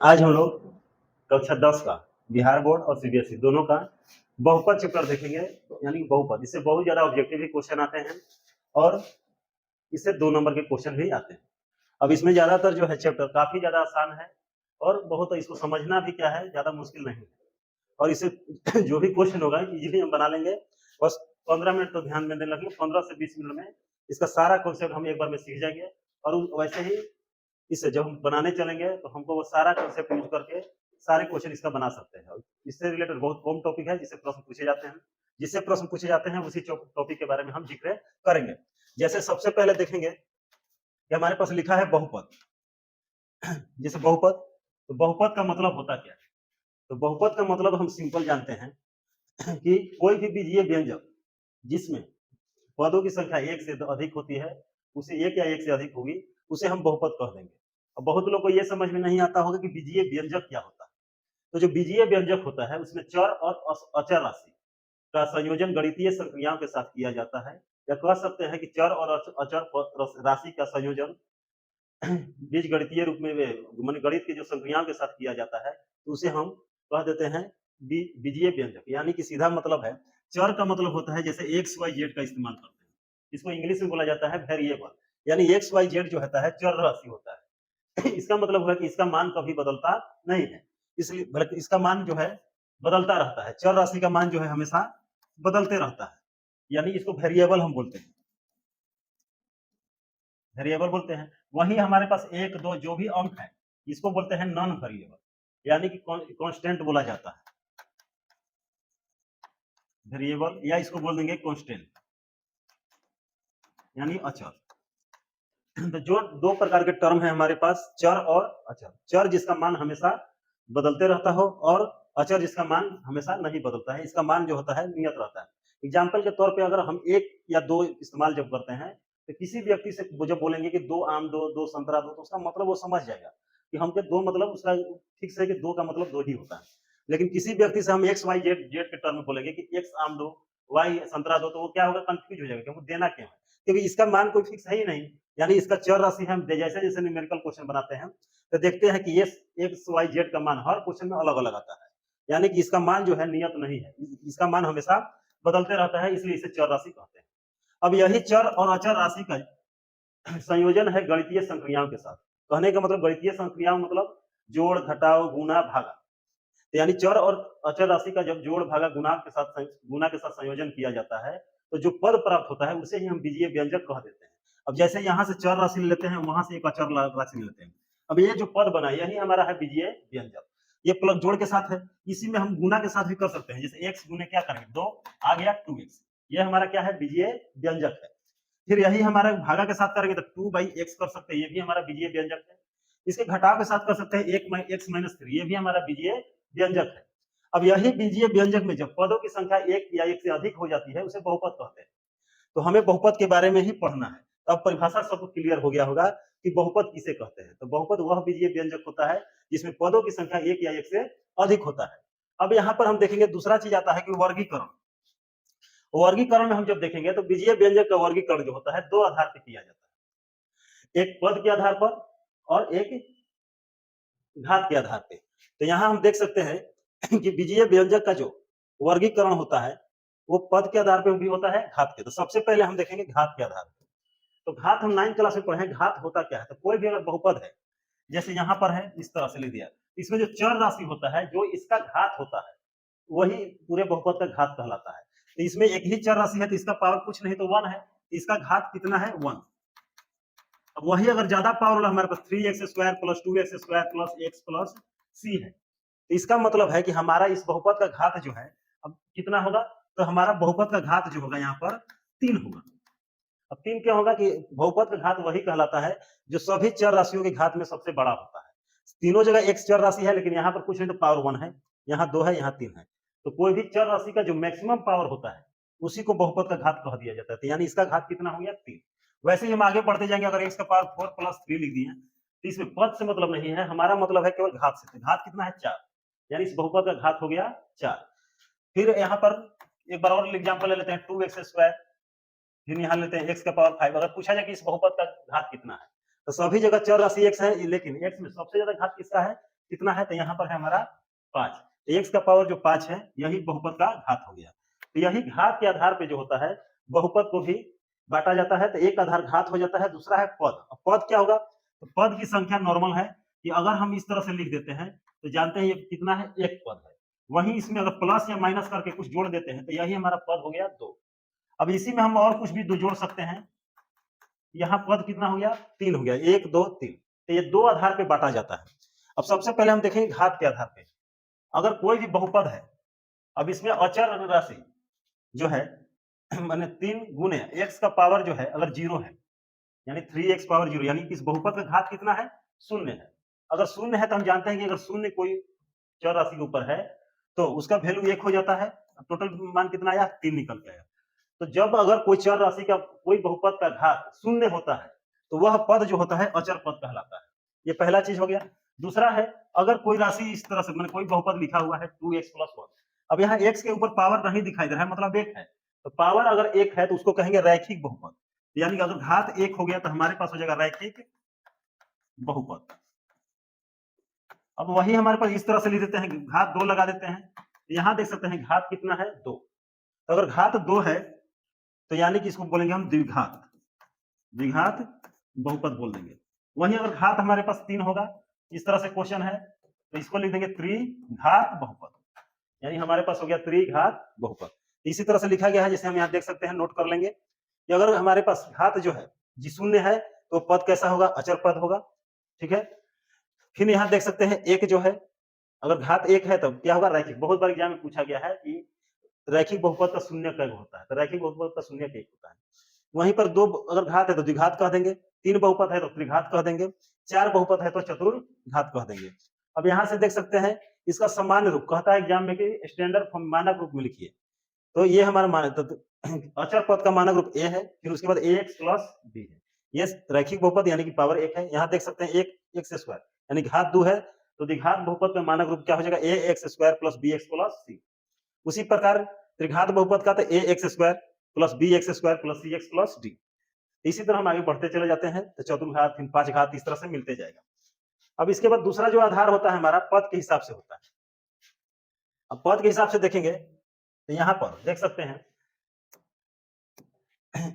आज हम लोग कक्षा 10 का बिहार बोर्ड और सीबीएसई दोनों का बहुपद चैप्टर देखेंगे। यानी बहुपद, इससे बहुत ज्यादा ऑब्जेक्टिव भी क्वेश्चन आते हैं और इससे 2 नंबर के क्वेश्चन भी आते हैं। अब इसमें ज्यादातर जो है चैप्टर काफी ज्यादा आसान है और बहुत इसको समझना भी क्या है ज्यादा मुश्किल नहीं है। और इसे जो भी क्वेश्चन होगा इजीली हम बना लेंगे। बस 15 मिनट तो ध्यान में देने लगे, 15 से 20 मिनट में इसका सारा कॉन्सेप्ट हम एक बार में सीख जाएंगे। और वैसे ही इससे जब हम बनाने चलेंगे तो हमको वो सारा कॉन्सेप्ट यूज करके सारे क्वेश्चन इसका बना सकते हैं। इससे रिलेटेड बहुत कम टॉपिक है जिससे प्रश्न पूछे जाते हैं, उसी टॉपिक के बारे में हम जिक्र करेंगे। जैसे सबसे पहले देखेंगे कि हमारे पास लिखा है बहुपद। जैसे बहुपद, तो बहुपद का मतलब होता क्या है? तो बहुपद का मतलब हम सिंपल जानते हैं कि कोई भी बीजीय व्यंजक जिसमें पदों की संख्या एक से अधिक होती है, उसे एक या एक से अधिक होगी, उसे हम बहुपद कह देंगे। अब बहुत लोग को यह समझ में नहीं आता होगा कि बीजीय व्यंजक क्या होता है। तो जो बीजीय व्यंजक होता है उसमें चर और अचर राशि का संयोजन गणितीय संक्रियाओं के साथ किया जाता है, या कह सकते हैं कि चर और अचर राशि का संयोजन बीज गणितीय रूप में मान गणित की जो संक्रियाओं के साथ किया जाता है, तो उसे हम कह देते हैं बीजीय व्यंजक। यानी कि सीधा मतलब है, चर का मतलब होता है जैसे एक्स वाई जेड का इस्तेमाल करते हैं, इसको इंग्लिश में बोला जाता है वेरिएबल। यानी एक्स वाई जेड जो होता है चर राशि होता है। इसका मतलब है कि इसका मान कभी बदलता नहीं है, इसलिए बल्कि इसका मान जो है बदलता रहता है। चर राशि का मान जो है हमेशा बदलते रहता है, यानी इसको वेरिएबल हम बोलते हैं, वेरिएबल बोलते हैं। वही हमारे पास एक दो जो भी अंक है इसको बोलते हैं नॉन वेरिएबल, यानी कि कांस्टेंट बोला जाता है, वेरिएबल, या इसको बोल देंगे कांस्टेंट यानी अचर। तो जो दो प्रकार के टर्म है हमारे पास, चर और अचर। चर जिसका मान हमेशा बदलते रहता हो और अचर जिसका मान हमेशा नहीं बदलता है, इसका मान जो होता है नियत रहता है। एग्जाम्पल के तौर पे अगर हम एक या दो इस्तेमाल जब करते हैं तो किसी व्यक्ति से जब बोलेंगे कि दो आम दो, दो संतरा दो, तो उसका मतलब वो समझ जाएगा कि हमके दो मतलब उसका फिक्स है कि दो का मतलब दो ही होता है। लेकिन किसी व्यक्ति से हम एक्स वाई जेड जेड के टर्म में बोलेंगे कि एक्स आम दो, वाई संतरा दो, तो वो क्या होगा, कंफ्यूज हो जाएगा कि हमको देना क्या है, क्योंकि इसका मान कोई फिक्स है ही नहीं। यानी इसका चर राशि हम जैसे जैसे न्यूमेरिकल क्वेश्चन बनाते हैं तो देखते हैं कि ये एक्स वाई जेड का मान हर क्वेश्चन में अलग अलग आता है, यानी कि इसका मान जो है नियत नहीं है, इसका मान हमेशा बदलते रहता है, इसलिए इसे चर राशि कहते हैं। अब यही चर और अचर राशि का संयोजन है गणितीय संक्रियाओं के साथ। कहने का मतलब गणितीय संक्रियाओं मतलब जोड़ घटाव गुना भागा। तो यानी चर और अचर राशि का जब जोड़ भागा गुना के साथ संयोजन किया जाता है तो जो पद प्राप्त होता है उसे ही हम बीजीय व्यंजक कह देते हैं। अब जैसे यहाँ से चर राशि लेते हैं, वहां से एक अचर राशि लेते हैं, अब ये जो पद बना यही हमारा है बीजीय व्यंजक। ये प्लस जोड़ के साथ है, इसी में हम गुना के साथ भी कर सकते हैं। जैसे एक्स गुने क्या करेंगे, 2 आ गया 2x, ये हमारा क्या है, बीजीय व्यंजक है। फिर यही हमारा भागा के साथ करेंगे तो 2/x कर सकते हैं, ये भी हमारा बीजीय व्यंजक है। इसके घटाव के साथ कर सकते हैं 1x-3, ये भी हमारा बीजीय व्यंजक है। अब यही बीजीय व्यंजक में जब पदों की संख्या एक या एक से अधिक हो जाती है उसे बहुपद कहते हैं। तो हमें बहुपद के बारे में ही पढ़ना है। अब परिभाषा सबको क्लियर हो गया होगा कि बहुपद किसे कहते हैं। तो बहुपद वह बीजीय व्यंजक होता है जिसमें पदों की संख्या एक या एक से अधिक होता है। अब यहाँ पर हम देखेंगे दूसरा चीज आता है कि वर्गीकरण। वर्गीकरण में हम जब देखेंगे तो बीजीय व्यंजक का वर्गीकरण जो होता है दो आधार पर किया जाता है, एक पद के आधार पर और एक घात के आधार पे। तो यहाँ हम देख सकते हैं कि बीजीय व्यंजक का जो वर्गीकरण होता है वो पद के आधार पे भी होता है, घात के। तो सबसे पहले हम देखेंगे घात के आधार पे। तो घात हम 9th क्लास में पढ़े, घात होता क्या है। तो कोई भी अगर बहुपद है, जैसे यहाँ पर है इस तरह से लिख दिया, इसमें जो चर राशि होता है जो इसका घात होता है वही पूरे बहुपद का घात कहलाता है। तो इसमें एक ही चर राशि है तो इसका पावर कुछ नहीं तो 1 है, इसका घात कितना है, 1। अब वही अगर ज्यादा पावर वाला हमारे पास 3x² + 2x² + x + c है, तो इसका मतलब है कि हमारा इस बहुपद का घात जो है अब कितना होगा, तो हमारा बहुपद का घात जो होगा यहाँ पर 3 होगा। अब 3 क्या होगा कि बहुपद का घात वही कहलाता है जो सभी चर राशियों के घात में सबसे बड़ा होता है। तीनों जगह एक चर राशि है लेकिन यहाँ पर कुछ नहीं तो पावर 1 है, यहाँ 2 है, यहाँ 3 है। तो कोई भी चर राशि का जो मैक्सिमम पावर होता है उसी को बहुपद का घात कह दिया जाता है। तो यानी इसका घात कितना हो गया, 3। वैसे ही हम आगे बढ़ते जाएंगे, अगर x का पावर 4 + 3 लिख दिए तो इसमें पद से मतलब नहीं है, हमारा मतलब है केवल घात से। घात कितना है, 4, यानी इस बहुपद का घात हो गया 4। फिर यहाँ पर एक बार और एग्जांपल ले लेते हैं, 2x², फिर यहाँ लेते हैं x का पावर 5। अगर पूछा जाए कि इस बहुपद का घात कितना है तो सभी जगह चर राशि x है, लेकिन x में सबसे ज्यादा घात किसका है, कितना है, तो यहाँ पर है हमारा 5। x का पावर जो 5 है यही बहुपद का घात हो गया। तो यही घात के आधार पे जो होता है बहुपद को भी बांटा जाता है। तो एक आधार घात हो जाता है, दूसरा है पद। अब पद क्या होगा, तो पद की संख्या नॉर्मल है कि अगर हम इस तरह से लिख देते हैं तो जानते हैं ये कितना है, एक पद है। वहीं इसमें अगर प्लस या माइनस करके कुछ जोड़ देते हैं तो यही हमारा पद हो गया 2। अब इसी में हम और कुछ भी जोड़ सकते हैं। यहाँ पद कितना हो गया, 3 हो गया, 1 2 3। तो ये 2 आधार पे बांटा जाता है। अब सबसे पहले हम देखेंगे घात के आधार पे। अगर कोई भी बहुपद है, अब इसमें अचर राशि जो है माने 3 गुने x का पावर जो है अगर 0 है, यानी 3x पावर 0, यानी कि इस बहुपद का घात कितना है, 0 है। अगर 0 है तो हम जानते हैं कि अगर 0 कोई चर राशि के ऊपर है तो उसका वैल्यू 1 हो जाता है। टोटल मान कितना आया, 3 निकल के आया। तो जब अगर कोई चर राशि का कोई बहुपद का घात 0 होता है तो वह पद जो होता है अचर पद कहलाता है। ये पहला चीज हो गया। दूसरा है, अगर कोई राशि इस तरह से मैंने कोई बहुपद लिखा हुआ है 2x + 1, अब यहाँ x के ऊपर पावर नहीं दिखाई दे रहा है, मतलब 1 है, तो पावर अगर 1 है तो उसको कहेंगे रैखिक बहुपद। यानी कि अगर घात 1 हो गया तो हमारे पास हो जाएगा रैखिक बहुपद। अब वही हमारे पास इस तरह से लिख देते हैं, घात 2 लगा देते हैं। यहाँ देख सकते हैं घात कितना है, 2। तो अगर घात 2 है तो यानी कि इसको बोलेंगे हम द्विघात, द्विघात बहुपद बोल देंगे। वहीं अगर घात हमारे पास 3 होगा, इस तरह से क्वेश्चन है, तो इसको लिख देंगे त्रिघात बहुपद, यानी हमारे पास हो गया त्रिघात बहुपद। इसी तरह से लिखा गया है, जैसे हम यहाँ देख सकते हैं, नोट कर लेंगे कि अगर हमारे पास घात जो है जी 0 है तो पद कैसा होगा, अचर पद होगा। ठीक है, फिर यहाँ देख सकते हैं 1 जो है, अगर घात 1 है तो क्या होगा, रैखिक। बहुत बार एग्जाम में पूछा गया है कि रैखिक बहुपद का शून्य कब होता है, तो रैखिक बहुपद का शून्य 1 होता है। वहीं पर 2 अगर घात है तो द्विघात कह देंगे, 3 बहुपद है तो त्रिघात कह देंगे, 4 बहुपद है तो चतुर्घात कह देंगे। अब यहाँ से देख सकते हैं इसका सामान्य रूप कहता है एग्जाम में कि स्टैंडर्ड फॉर्म मानक रूप में लिखिए। तो ये हमारा मानक अचर पद का मानक रूप a है, फिर उसके बाद ax + b है। ये रैखिक बहुपद यानी कि पावर 1 है। यहाँ देख सकते हैं 1 x² यानी घात 2 है, तो द्विघात बहुपद का मानक रूप क्या हो जाएगा, ax² + bx + c। उसी प्रकार त्रिघात बहुपद का तो ax² + bx² + cx + d। इसी तरह हम आगे बढ़ते चले जाते हैं, तो चतुर्घात, फिर 5 घात, इस तरह से मिलते जाएगा। अब इसके बाद दूसरा जो आधार होता है हमारा पद के हिसाब से होता है। अब पद के हिसाब से देखेंगे तो यहाँ पर देख सकते हैं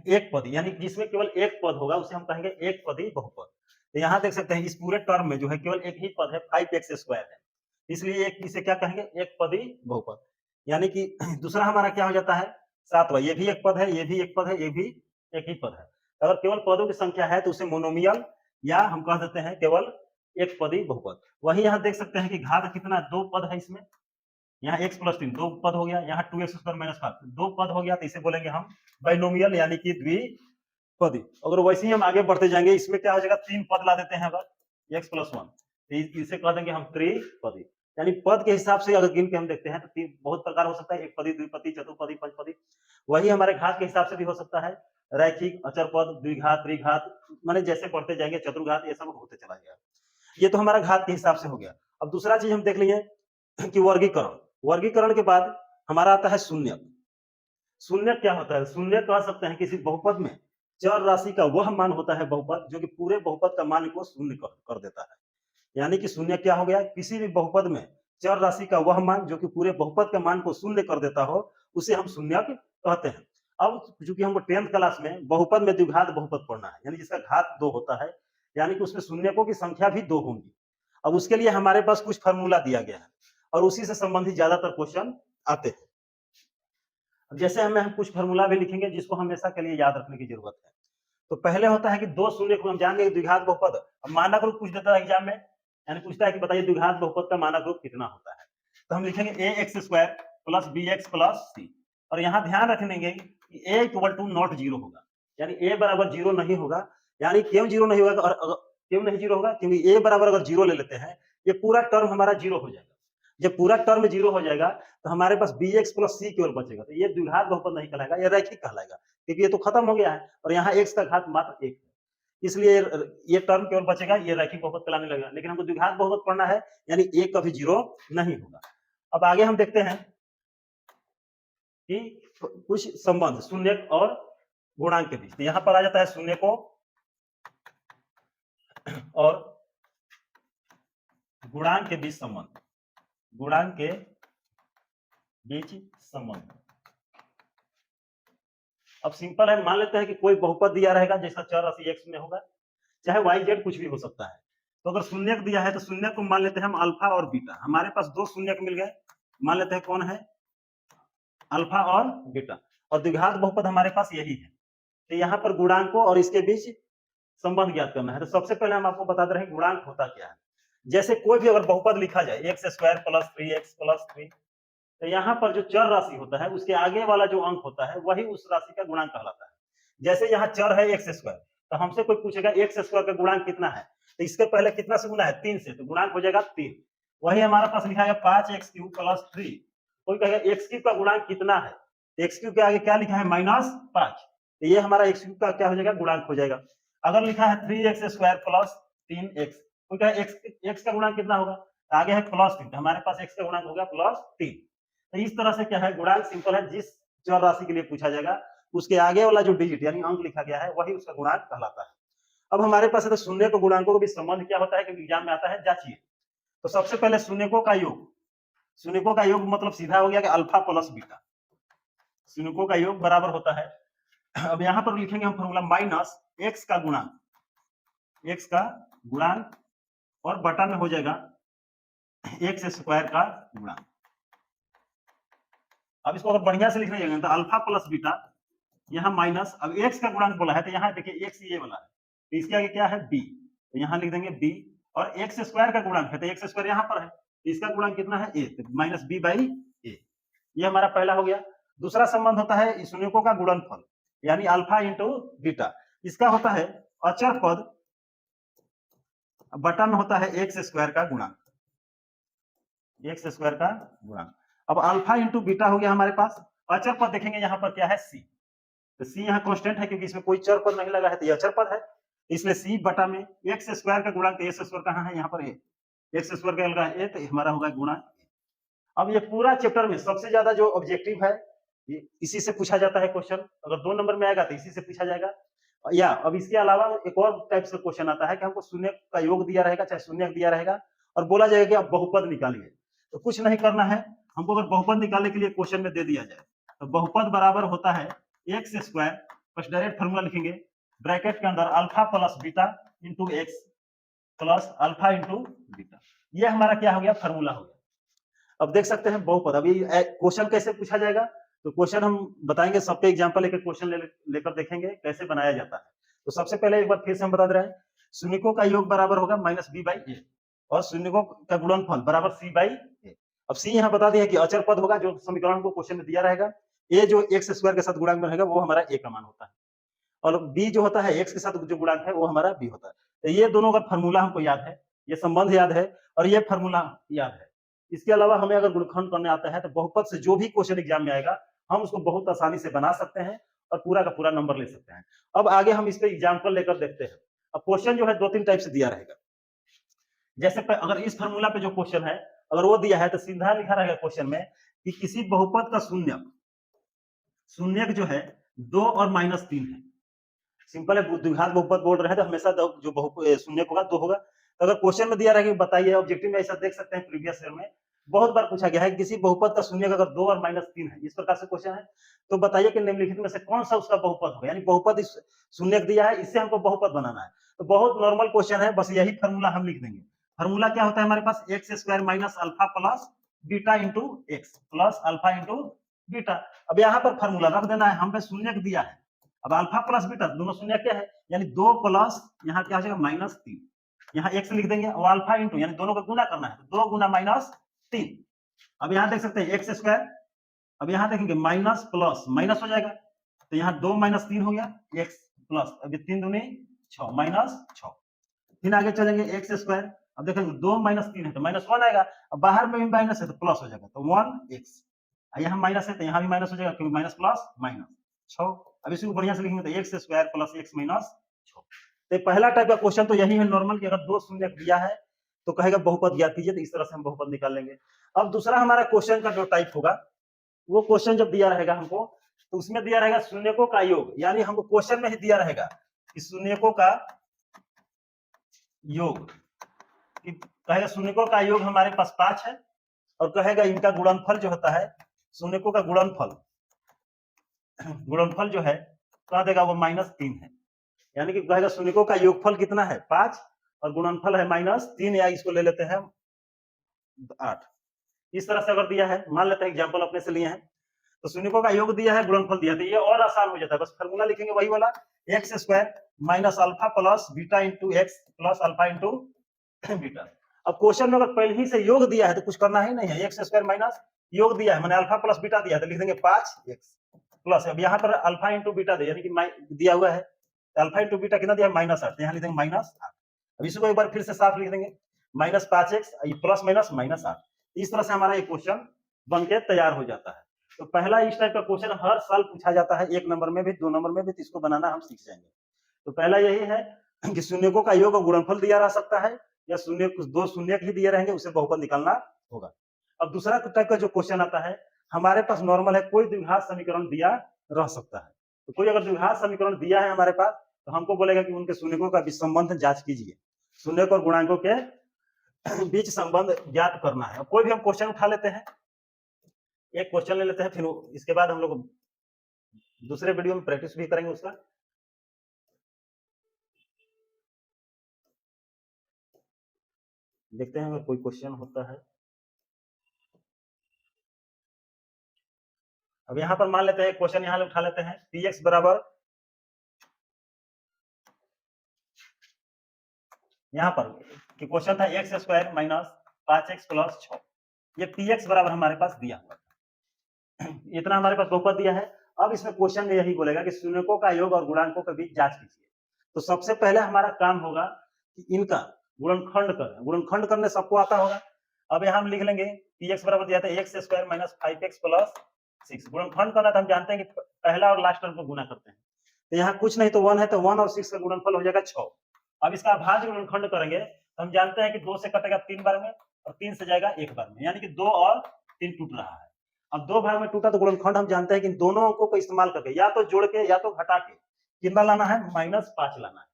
एक पद, यानी जिसमें केवल एक पद होगा उसे हम कहेंगे एक पदी बहुपद। तो यहाँ देख सकते हैं इस पूरे टर्म में जो है केवल एक ही पद है, 5x² है, इसलिए एक इसे क्या कहेंगे, एक पदी बहुपद। यानी कि दूसरा हमारा क्या हो जाता है, 7वां, ये भी एक पद है, ये भी एक पद है, ये भी एक ही पद है। अगर केवल पदों की संख्या है तो उसे मोनोमियल या हम कह देते हैं केवल एक पदी बहुपद। वही यहाँ देख सकते हैं कि घात कितना, 2 पद है इसमें, यहाँ x + 3 2 पद हो गया, यहाँ 2x² - 5 2 पद हो गया, तो इसे बोलेंगे हम बाइनोमियल यानी कि द्विपदी। अगर वैसे ही हम आगे बढ़ते जाएंगे, इसमें क्या हो जाएगा, 3 पद ला देते हैं अगर x + 1, तो इसे कह देंगे हम त्रिपदी। यानी पद के हिसाब से अगर गिन के हम देखते हैं तो बहुत प्रकार हो सकता है, एक पदी, द्विपदी, चतुर्पदी, पंचपदी। वही हमारे घात के हिसाब से भी हो सकता है, रैखिक, अचर पद, द्विघात, त्रिघात, माने जैसे बढ़ते जाएंगे चतुर्घात, ये सब होते चला गया। ये तो हमारा घात के हिसाब से हो गया। अब दूसरा चीज हम देख लिए कि वर्गीकरण। वर्गीकरण के बाद हमारा आता है शून्य। शून्य क्या होता है, शून्य कह सकते हैं किसी बहुपद में चर राशि का वह मान होता है बहुपद जो कि पूरे बहुपद का मान को शून्य कर देता है। यानी कि शून्य क्या हो गया, किसी भी बहुपद में चर राशि का वह मान जो कि पूरे बहुपद के मान को शून्य कर देता हो, उसे हम शून्यक कहते हैं। अब चूंकि हमको 10th क्लास में बहुपद में द्विघात बहुपद पढ़ना है, यानी जिसका घात 2 होता है, यानी कि उसमें शून्यकों की संख्या भी 2 होंगी। अब उसके लिए हमारे पास कुछ फार्मूला दिया गया है और उसी से संबंधित ज्यादातर क्वेश्चन आते हैं। अब जैसे हम कुछ फार्मूला भी लिखेंगे जिसको हमेशा के लिए याद रखने की जरूरत है। तो पहले होता है कि 2 शून्य को हम जानेंगे द्विघात बहुपद। अब मानक रूप पूछ देता है एग्जाम में, यानी पूछता है कि बताइए द्विघात बहुपद का मानक रूप कितना होता है, तो हम लिखेंगे ax² + bx + c। और यहाँ ध्यान रखेंगे कि a = नॉट 0 होगा, यानी a बराबर 0 नहीं होगा। यानी क्यों 0 नहीं होगा, और क्यों नहीं 0 होगा, क्योंकि a बराबर अगर 0 ले लेते हैं, ये पूरा टर्म हमारा 0 हो जाएगा। जब पूरा टर्म 0 हो जाएगा तो हमारे पास bx + c केवल बचेगा, तो ये द्विघात बहुपद नहीं कहलाएगा, ये रैखिक कहलाएगा, क्योंकि ये तो खत्म हो गया है और यहाँ x का घात मात्र 1 है, इसलिए ये टर्म केवल बचेगा, ये रैखिक बहुपद कहलाने लगेगा। लेकिन हमको द्विघात बहुपद पढ़ना है, यानी a कभी 0 नहीं होगा। अब आगे हम देखते हैं कि कुछ संबंध शून्यक और गुणांक के बीच। तो यहाँ पर आ जाता है शून्यकों और गुणांक के बीच संबंध, गुणांक के बीच संबंध। अब सिंपल है, मान लेते हैं कि कोई बहुपद दिया रहेगा जैसा चर राशि x में होगा, चाहे y z कुछ भी हो सकता है। तो अगर शून्यक दिया है तो शून्यक को मान लेते हैं हम अल्फा और बीटा। हमारे पास दो शून्यक मिल गए, मान लेते हैं कौन है, अल्फा और बीटा, और द्विघात बहुपद हमारे पास यही है। तो यहाँ पर गुणांकों और इसके बीच संबंध ज्ञात करना है। तो सबसे पहले हम आपको बता दे रहे हैं गुणांक होता क्या है। जैसे कोई भी अगर बहुपद लिखा जाए एक्स स्क्वायर प्लस 3x+3, तो यहाँ पर जो चर राशि होता है उसके आगे वाला जो अंक होता है वही उस राशि का गुणांक कहलाता है। जैसे यहाँ चर है एक्स स्क्वायर, तो हमसे कोई पूछेगा एक्स स्क्वायर का गुणांक कितना है, तो इसके पहले कितना से गुना है, 3 से, तो गुणांक हो जाएगा 3। वही हमारा पास लिखा है 5x³ + 3, कोई कहेगा x³ का गुणांक कितना है, x³ के आगे क्या लिखा है, -5, तो ये हमारा x³ का क्या हो जाएगा, गुणांक हो जाएगा। अगर लिखा है 3x² + 3x, कोई कहे x का गुणांक कितना होगा, आगे है +3, तो हमारे पास x का गुणांक हो गया +3। तो इस तरह से क्या है, गुणांक सिंपल है, जिस चर राशि के लिए पूछा जाएगा उसके आगे वाला जो डिजिट यानी अंक लिखा गया है वही उसका गुणांक कहलाता है। अब हमारे पास है तो शून्यक गुणांकों के बीच संबंध क्या होता है, क्योंकि एग्जाम में आता है, जांचिए। तो सबसे पहले शून्यकों का योग, शून्यकों का योग मतलब सीधा हो गया कि अल्फा प्लस बीटा, शून्यकों का योग बराबर होता है। अब यहाँ पर लिखेंगे हम फॉर्मूला माइनस एक्स का गुणांक, एक्स का गुणांक और बटा में हो जाएगा एक्स स्क्वायर का गुणांक। अब इसको अगर बढ़िया से लिखना जाएगा तो अल्फा प्लस बीटा, यहाँ माइनस, अब एक्स का गुणांक बोला है तो यहाँ देखिए एक्स ये वाला है, तो इसके आगे क्या है, बी, तो यहाँ लिख देंगे बी, और एक्स स्क्वायर का गुणांक है तो एक्स स्क्वायर यहाँ पर है, तो इसका गुणांक कितना है, ए, तो -b/a, ये हमारा पहला हो गया। दूसरा संबंध होता है शून्यकों का गुणनफल, यानी अल्फा इंटू बीटा, इसका होता है अचर पद बटा में होता है एक्स स्क्वायर का गुणांक, एक्स स्क्वायर का गुणांक। अब अल्फा इंटू बीटा हो गया हमारे पास, अचर पद देखेंगे यहाँ पर क्या है, सी, तो सी यहाँ कांस्टेंट है क्योंकि इसमें कोई चर पद नहीं लगा है, तो ये अचर पद है, इसलिए सी बटा में एक्स स्क्वायर का गुणांक, एक्स स्क्वायर कहाँ है, यहाँ पर ए, एक्स स्क्वायर का लगा ए, तो हमारा होगा गुणा। अब ये पूरा चैप्टर में सबसे ज्यादा जो ऑब्जेक्टिव है इसी से पूछा जाता है क्वेश्चन, अगर 2 नंबर में आएगा तो इसी से पूछा जाएगा। या अब इसके अलावा एक और टाइप से क्वेश्चन आता है कि हमको शून्य का योग दिया रहेगा, चाहे शून्य दिया रहेगा, और बोला जाएगा कि आप बहुपद निकालिए, तो कुछ नहीं करना है हमको, अगर बहुपद निकालने के लिए क्वेश्चन में दे दिया जाए तो बहुपद बराबर होता है एक्स स्क्वायर, बस डायरेक्ट फॉर्मूला लिखेंगे, ब्रैकेट के अंदर alpha plus beta into X plus alpha into beta, ये हमारा क्या हो गया, फॉर्मूला हो गया। अब देख सकते हैं बहुपद, अभी क्वेश्चन कैसे पूछा जाएगा, तो क्वेश्चन हम बताएंगे, सब पे एग्जांपल लेकर क्वेश्चन लेकर देखेंगे कैसे बनाया जाता है। तो सबसे पहले एक बार फिर से हम बता दे रहे हैं, शून्यकों का योग बराबर होगा -b/a, और शून्यकों का गुणनफल बराबर c/a। अब c यहाँ बता दिया कि अचर पद होगा, जो समीकरण को क्वेश्चन में दिया रहेगा, a जो एक्स स्क्वायर के साथ गुणांक में रहेगा वो हमारा a का मान होता है, और b जो होता है x के साथ जो गुणांक है वो हमारा b होता है। तो ये दोनों का फॉर्मूला हमको याद है, ये संबंध याद है और ये फॉर्मूला याद है। इसके अलावा हमें अगर गुणनखंड करने आता है तो बहुपद से जो भी क्वेश्चन एग्जाम में आएगा हम उसको बहुत आसानी से बना सकते हैं और पूरा का पूरा नंबर ले सकते हैं। अब आगे हम इस पे एग्जाम्पल लेकर देखते हैं। अब क्वेश्चन जो है 2-3 टाइप से दिया रहेगा, जैसे अगर इस फॉर्मूला पे जो क्वेश्चन है अगर वो दिया है तो सीधा लिखा रहेगा क्वेश्चन में कि किसी बहुपद का शून्यक जो है 2 और -3 है। सिंपल है, द्विघात बहुपद बोल रहे हैं तो हमेशा जो शून्यक होगा 2 होगा। तो अगर क्वेश्चन में दिया रहेगा बताइए, ऑब्जेक्टिव में ऐसा देख सकते हैं, प्रीवियस ईयर में बहुत बार पूछा गया है किसी बहुपद का शून्यक अगर 2 और -3 है, इस प्रकार से क्वेश्चन है, तो बताइए कि निम्नलिखित में से कौन सा उसका बहुपद होगा, यानी बहुपद इस शून्यक दिया है, इससे हमको बहुपद बनाना है। तो बहुत नॉर्मल क्वेश्चन है, बस यही फॉर्मूला हम लिख देंगे। फॉर्मूला क्या होता है हमारे पास, X square minus alpha plus beta into X plus alpha into beta. अब यहाँ पर फॉर्मूला रख देना है, हमें शून्यक दिया है, अब अल्फा प्लस बीटा दोनों शून्य क्या है, यानी 2 प्लस यहाँ क्या हो जाएगा -3, यहाँ x लिख देंगे, और अल्फा इंटू यानी दोनों का गुना करना है, तो 2 गुना -3। अब यहाँ देख सकते हैं एक्स स्क्वायर, अब यहाँ देखेंगे माइनस प्लस माइनस हो जाएगा, तो यहाँ 2 - 3 हो गया एक्स प्लस, अभी 3 दूनी 6 -6। फिर आगे चलेंगे एक्स स्क्वायर, अब देखेंगे 2 - 3 है तो -1 आएगा, अब बाहर में भी माइनस है तो प्लस हो जाएगा, तो 1x, यहाँ माइनस है तो यहाँ भी माइनस हो जाएगा क्योंकि माइनस प्लस माइनस 6। अब इसको बढ़िया से लिखेंगे तो x square plus x minus 6। तो पहला टाइप का क्वेश्चन तो यही है नॉर्मल, कि अगर 2 शून्य दिया है तो कहेगा बहुपद ज्ञात कीजिए, तो इस तरह से हम बहुपद निकाल लेंगे। अब दूसरा हमारा क्वेश्चन का जो टाइप होगा, वो क्वेश्चन जब दिया रहेगा हमको तो उसमें दिया रहेगा शून्यकों का योग, यानी हमको क्वेश्चन में ही दिया रहेगा कि शून्यकों का योग कहेगा शून्यकों का योग हमारे पास 5 है और कहेगा इनका गुणनफल जो होता है, शून्यकों का गुणनफल जो है कह देगा वो -3 है। यानी कि कहेगा शून्यकों का योगफल कितना है 5 और गुणनफल है -3, या इसको ले लेते हैं 8। इस तरह से अगर दिया है, मान लेते हैं एग्जांपल अपने से लिए हैं, तो शून्यकों का योग दिया है, गुणनफल दिया है, तो ये और आसान हो जाता है। बस फार्मूला लिखेंगे वही वाला, x square minus alpha plus beta into X plus alpha into beta. अब क्वेश्चन में अगर पहले ही से योग दिया है तो कुछ करना ही नहीं है, एक्स स्क्वायर माइनस योग दिया है मैंने अल्फा प्लस बीटा दिया है, तो लिख देंगे 5x प्लस, अब यहाँ पर अल्फा इंटू बीटा दिया, यानी कि दिया हुआ है अल्फा इंटू बीटा कितना दिया -8, यहाँ लिख देंगे -8। अब इसको एक बार फिर से साफ लिख देंगे -5x प्लस माइनस -8। इस तरह से हमारा ये क्वेश्चन बन के तैयार हो जाता है। तो पहला इस टाइप का क्वेश्चन हर साल पूछा जाता है, 1 नंबर में भी 2 नंबर में भी, तो इसको बनाना हम सीख जाएंगे। तो पहला यही है कि शून्यकों का योग और गुणनफल दिया रह सकता है, या शून्य कुछ 2 शून्य ही दिए रहेंगे, उसे बहुपद निकालना होगा। अब दूसरा टाइप का जो क्वेश्चन आता है, हमारे पास नॉर्मल है, कोई द्विघात समीकरण दिया रह सकता है। तो कोई अगर द्विघात समीकरण दिया है हमारे पास, तो हमको बोलेगा कि उनके शून्यकों का संबंध जांच कीजिए, शून्यक और गुणांकों के बीच संबंध ज्ञात करना है। कोई भी हम क्वेश्चन उठा लेते हैं, एक क्वेश्चन ले लेते हैं, फिर इसके बाद हम लोग दूसरे वीडियो में प्रैक्टिस भी करेंगे उसका। देखते हैं अगर कोई क्वेश्चन होता है। अब यहाँ पर मान लेते हैं क्वेश्चन यहाँ उठा लेते हैं, px बराबर, यहाँ पर कि क्वेश्चन था x square minus 5x plus 6, ये px बराबर हमारे पास दिया हुआ है, इतना हमारे पास बहुपद दिया है। अब इसमें क्वेश्चन में यही बोलेगा कि शून्यकों का योग और गुणांकों के बीच जांच कीजिए। तो सबसे पहले हमारा काम होगा कि इनका गुणनखंड करें, गुणनखंड करने सबको आता होगा। अब यहाँ हम लिख लेंगे px बराबर दिया था x square minus 5x plus 6, गुणनखंड करना तो हम जानते हैं कि पहला और लास्ट टर्म को गुना करते हैं, तो यहाँ कुछ नहीं तो 1 है, तो 1 और 6 का गुणनफल हो जाएगा 6। अब इसका अभाज्य गुणनखंड करेंगे तो हम जानते हैं कि 2 से कटेगा 3 बार में और 3 से जाएगा 1 बार में, यानी कि 2 और 3 टूट रहा है। अब 2 भाग में टूटा तो गुणनखंड हम जानते हैं कि इन दोनों अंकों को इस्तेमाल करके या तो जोड़ के या तो घटा के कितना लाना है, -5 लाना है,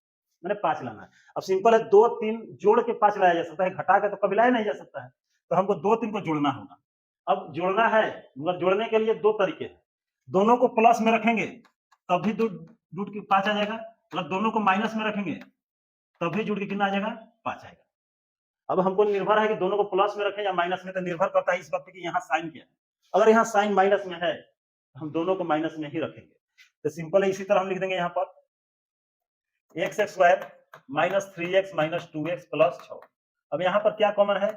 मैंने 5 लाना है। अब सिंपल है, 2 3 जोड़ के 5 लाया जा सकता है, घटा के तो कभी लाया नहीं जा सकता है, तो हमको 2 3 को जोड़ना होगा। अब जोड़ना है, मगर जोड़ने के लिए 2 तरीके हैं, दोनों को प्लस में रखेंगे तब भी जुड़ के 5 आ जाएगा, मतलब दोनों को माइनस में रखेंगे तभी जुड़ के कितना आ जाएगा, 5 आएगा। अब हमको निर्भर है कि दोनों को प्लस में रखें या माइनस में, तो निर्भर करता है इस बात पे कि यहाँ साइन क्या है। अगर यहाँ साइन माइनस में है तो हम दोनों को माइनस में ही रखेंगे, तो सिंपल है, इसी तरह हम लिख देंगे यहाँ पर x square minus 3x minus 2x plus 6। अब यहाँ पर क्या कॉमन है,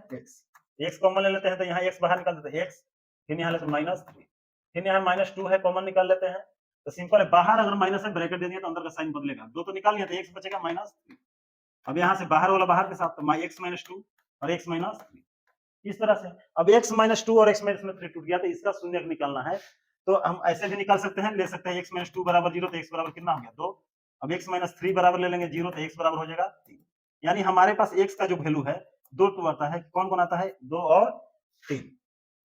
x कॉमन ले लेते हैं, तो यहाँ x बाहर निकाल देते हैं, x फिर यहाँ लेते -3, फिर यहाँ -2 है कॉमन निकाल लेते हैं, तो सिंपल है, बाहर अगर माइनस है ब्रैकेट दे दिया तो अंदर का साइन बदलेगा, 2 तो निकाल लिया तो x बचेगा -3। अब यहाँ से बाहर वाला बाहर के साथ, तो x -2 और x -3, इस तरह से। अब x -2 और x -3 टूट गया, तो इसका शून्यक निकालना है, तो हम ऐसे भी निकाल सकते हैं, ले सकते हैं x -2 बराबर 0, तो x बराबर कितना हो गया 2। अब x -3 बराबर ले लेंगे 0, तो x बराबर हो जाएगा 3। यानी हमारे पास x का जो वैल्यू है 2 टू आता है, कौन कौन आता है, 2 और 3।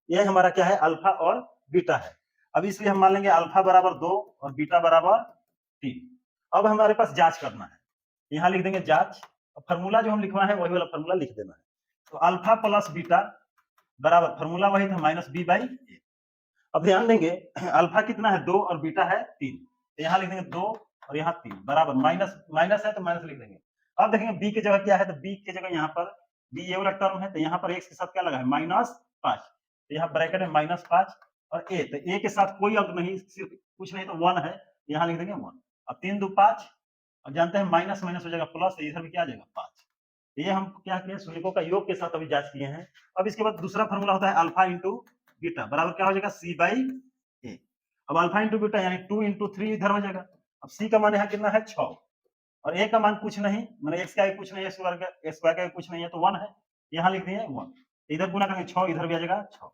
यह हमारा क्या है, अल्फा और बीटा है। अब इसलिए हम मान लेंगे अल्फा बराबर 2 और बीटा बराबर 3। अब हमारे पास जांच करना है, यहाँ लिख देंगे जांच, फॉर्मूला जो हम लिखवा है वही वाला फॉर्मूला लिख देना है। तो अल्फा प्लस बीटा बराबर, फॉर्मूला वही था, -b/a। अब ध्यान देंगे अल्फा कितना है 2 और बीटा है 3, तो यहाँ लिख देंगे 2 और यहाँ 3 बराबर, माइनस है तो माइनस लिख देंगे। अब देखेंगे b की जगह क्या है, तो b की जगह यहाँ पर b ये वाला टर्म है, तो यहाँ पर x के साथ क्या लगा है -5, तो यहाँ ब्रैकेट में -5 और a, तो a के साथ कोई अंक नहीं, सिर्फ कुछ नहीं तो 1 है, यहाँ लिख देंगे 1। अब 3 2 5, अब जानते हैं माइनस माइनस हो जाएगा प्लस, इधर भी क्या आ जाएगा 5। ये हम क्या किए, शून्यकों का योग के साथ अभी जांच किए हैं। अब इसके बाद दूसरा फॉर्मूला होता है अल्फा इंटू बीटा बराबर क्या हो जाएगा, c/a। अब अल्फा इंटू बीटा यानी 2 इंटू 3 इधर हो जाएगा। अब c का मान यहाँ कितना है 6 और a का मान कुछ नहीं, मैंने x का भी कुछ नहीं है, स्क्वायर का भी कुछ नहीं है, तो 1 है, यहाँ लिख दिए 1, इधर गुना करेंगे 6, इधर भी आ जाएगा 6।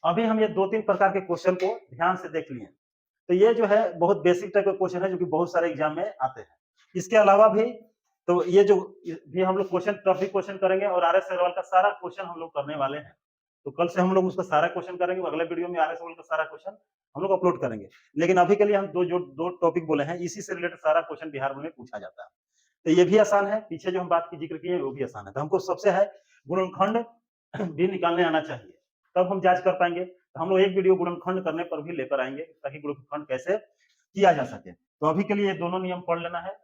अभी हम ये 2-3 प्रकार के क्वेश्चन को ध्यान से देख लिए, तो ये जो है बहुत बेसिक टाइप का क्वेश्चन है जो कि बहुत सारे एग्जाम में आते हैं। इसके अलावा भी तो ये जो भी हम लोग क्वेश्चन टॉपिक क्वेश्चन करेंगे, और आर एस अग्रवाल का सारा क्वेश्चन हम लोग करने वाले हैं, तो कल से हम लोग उसका सारा क्वेश्चन करेंगे, अगले वीडियो में आर एस अग्रवाल का सारा क्वेश्चन हम लोग अपलोड करेंगे। लेकिन अभी के लिए हम दो टॉपिक बोले हैं, इसी से रिलेटेड सारा क्वेश्चन बिहार में पूछा जाता है। तो ये भी आसान है, पीछे जो हम बात की जिक्र किए वो भी आसान है। तो हमको सबसे है गुणनखंड भी निकालने आना चाहिए, तब हम जांच कर पाएंगे। तो हम लोग एक वीडियो गुणनखंड करने पर भी लेकर आएंगे ताकि गुणनखंड कैसे किया जा सके। तो अभी के लिए ये दोनों नियम पढ़ लेना है।